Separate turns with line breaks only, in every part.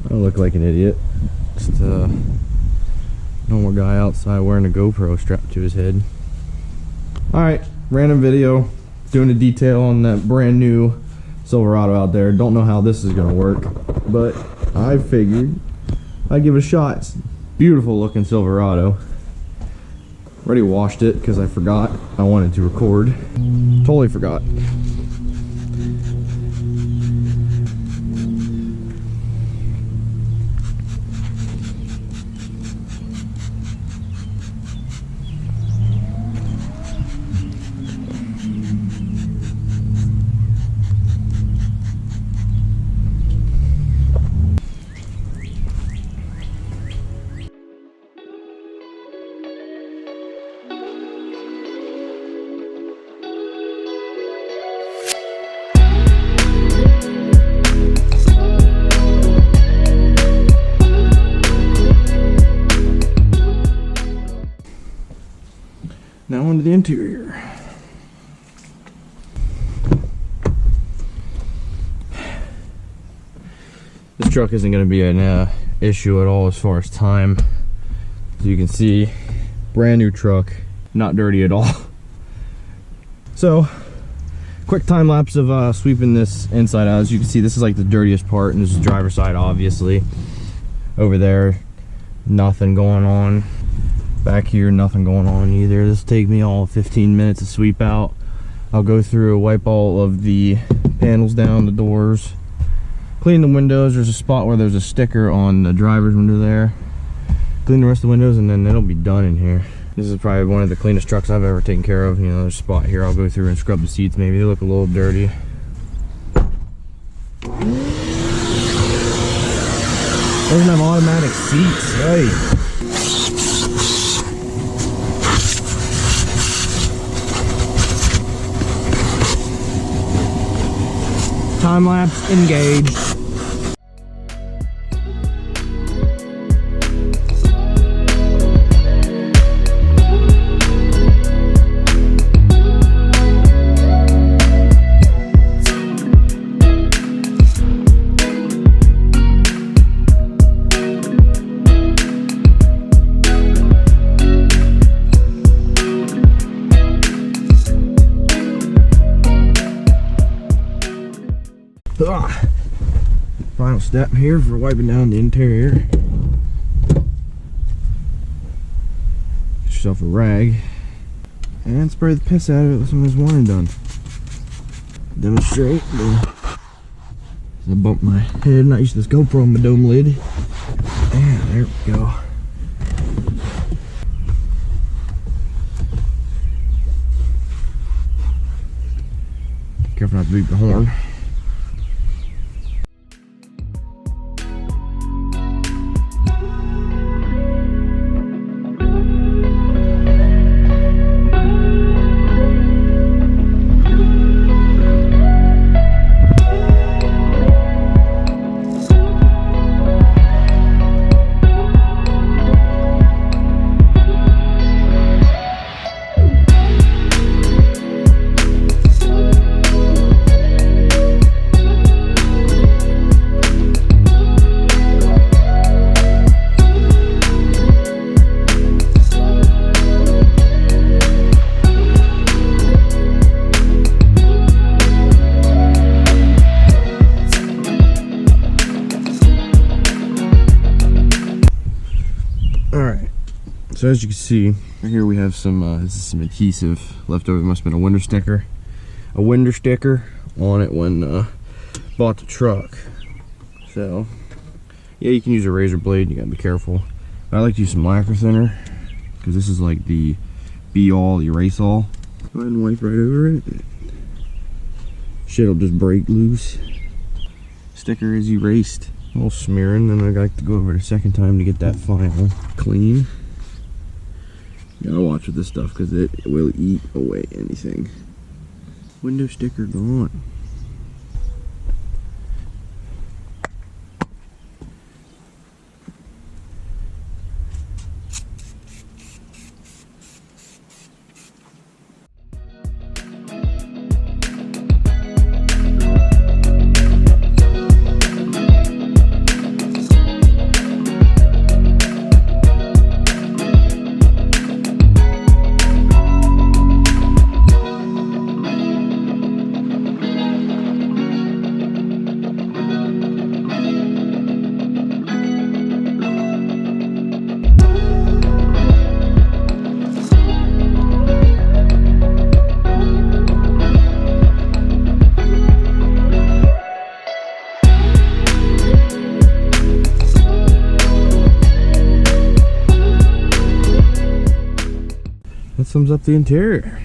I don't look like an idiot. Just a normal guy outside wearing a GoPro strapped to his head. Alright, random video. Doing a detail on that brand new Silverado out there. Don't know how this is going to work, but I figured I'd give it a shot. It's a beautiful looking Silverado. Already washed it because I forgot I wanted to record. Totally forgot. Now onto the interior. This truck isn't going to be an issue at all as far as time. As you can see, brand new truck, not dirty at all. So, quick time lapse of sweeping this inside out. As you can see, this is like the dirtiest part, and this is the driver's side, obviously. Over there, nothing going on. Back here, nothing going on either. This will take me all 15 minutes to sweep out. I'll go through, wipe all of the panels down, the doors, clean the windows. There's a spot where there's a sticker on the driver's window there. Clean the rest of the windows, and then it'll be done in here. This is probably one of the cleanest trucks I've ever taken care of. You know, there's a spot here I'll go through and scrub the seats. Maybe they look a little dirty. Doesn't have automatic seats. Hey. Time lapse engaged. Final step here for wiping down the interior. Get yourself a rag and spray the piss out of it with some of this one and done. Demonstrate. I bumped my head, not used to this GoPro on my dome lid. And there we go. Careful not to beep the horn. So as you can see, right here we have some, this is some adhesive left over. It must have been a window sticker on it when bought the truck. So yeah, you can use a razor blade. You gotta be careful. But I like to use some lacquer thinner because this is like the be-all, erase-all. Go ahead and wipe right over it. Shit'll just break loose. Sticker is erased. A little smearing, then I like to go over it a second time to get that final clean. You gotta watch with this stuff because it will eat away anything. Window sticker gone. sums up the interior.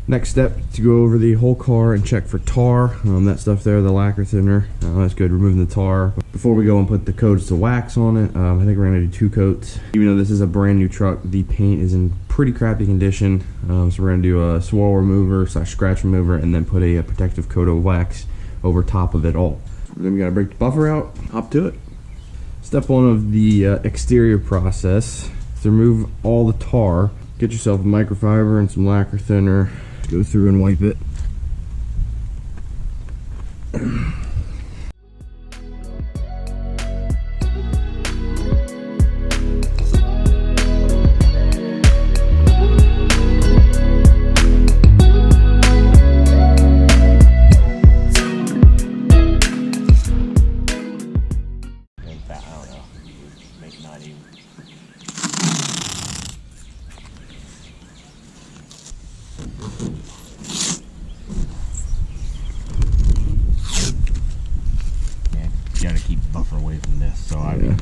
Next step, to go over the whole car and check for tar. That stuff there, the lacquer thinner, that's good, removing the tar. Before we go and put the coats to wax on it, I think we're gonna do 2 coats. Even though this is a brand new truck, the paint is in pretty crappy condition. So we're gonna do a swirl remover / scratch remover, and then put a protective coat of wax over top of it all. Then we gotta break the buffer out, hop to it. Step 1 of the exterior process is to remove all the tar. Get yourself a microfiber and some lacquer thinner. Go through and wipe it.
Gotta keep buffer away from this, so I mean.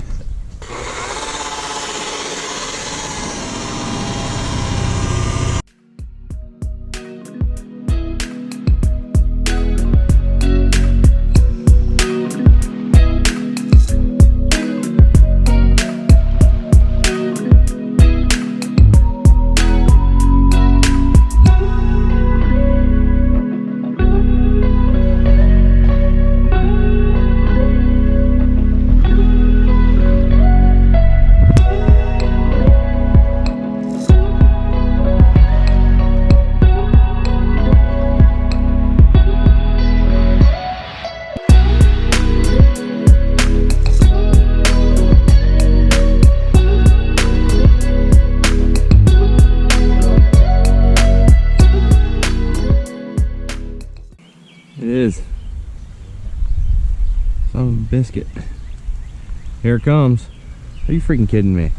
It is. Son of a biscuit. Here it comes. Are you freaking kidding me?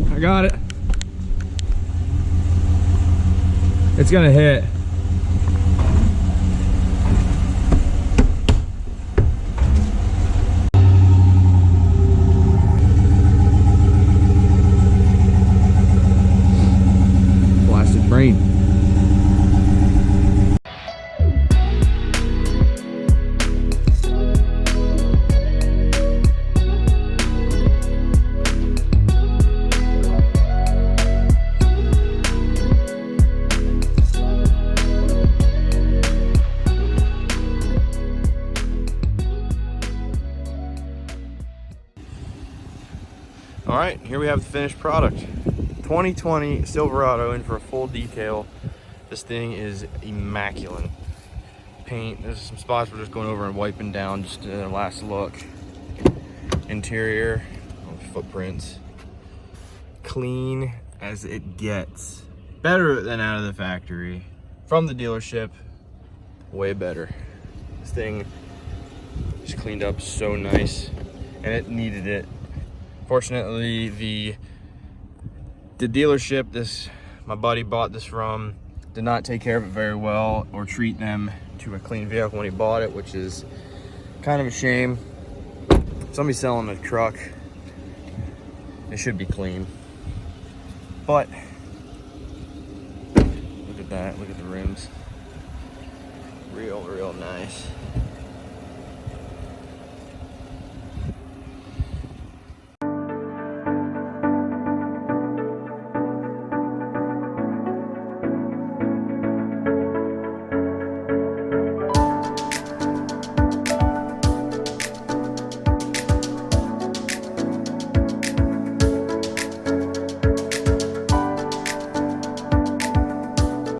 I got it. It's gonna hit. Blasted brain. All right, here we have the finished product. 2020 Silverado in for a full detail. This thing is immaculate. Paint, there's some spots we're just going over and wiping down just a last look. Interior, footprints. Clean as it gets. Better than out of the factory. From the dealership, way better. This thing just cleaned up so nice, and it needed it. Fortunately, the dealership my buddy bought this from did not take care of it very well or treat them to a clean vehicle when he bought it, which is kind of a shame. Somebody's selling a truck, it should be clean. But look at that, look at the rims. Real nice.